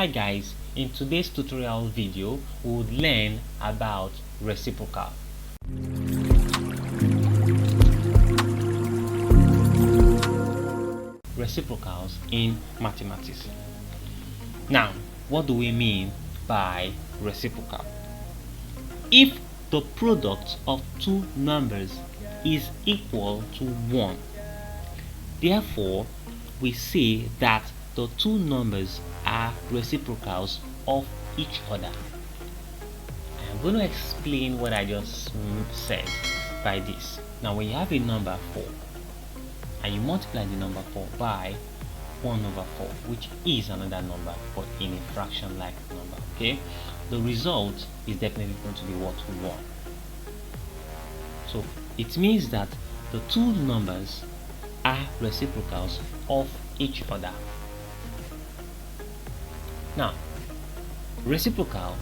Hi guys, in today's tutorial video we would learn about reciprocal. Reciprocals in mathematics. Now, what do we mean by reciprocal? If the product of two numbers is equal to 1, therefore we say that the two numbers are reciprocals of each other. I'm going to explain what I just said by this. Now, when you have a number 4 and you multiply the number 4 by 1 over 4, which is another number but in a fraction like number, okay, the result is definitely going to be what? 1. So it means that the two numbers are reciprocals of each other. Now, reciprocal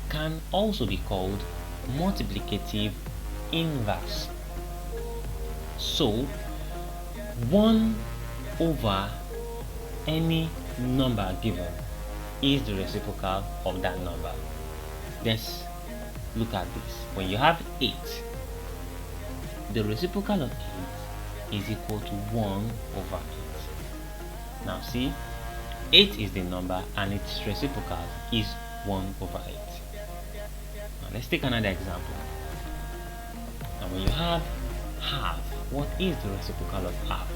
can also be called multiplicative inverse. So 1 over any number given is the reciprocal of that number. Let's look at this. When you have 8, the reciprocal of 8 is equal to 1 over 8. Now see, 8 is the number and its reciprocal is 1 over 8. Now let's take another example. Now when you have half, what is the reciprocal of half?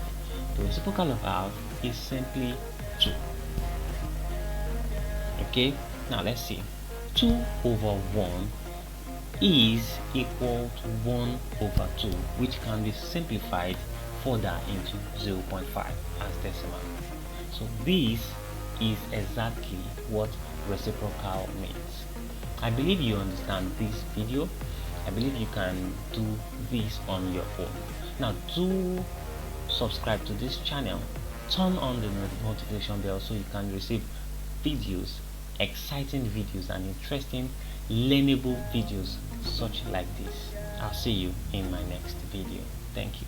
The reciprocal of half is simply 2. Okay, now let's see. 2 over 1 is equal to 1 over 2, which can be simplified further into 0.5 as decimal. So this is exactly what reciprocal means. I believe you understand this video. I believe you can do this on your own. Now do subscribe to this channel, turn on the notification bell so you can receive videos, exciting videos and interesting learnable videos such like this. I'll see you in my next video. Thank you.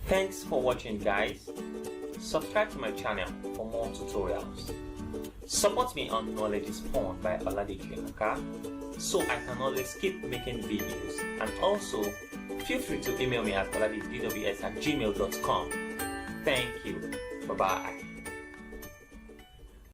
Thanks for watching guys. Subscribe to my channel for more tutorials. Support me on Knowledge is Fun by Oladejidws, so I can always keep making videos, and also feel free to email me at oladejidws@gmail.com. Thank you. Bye bye.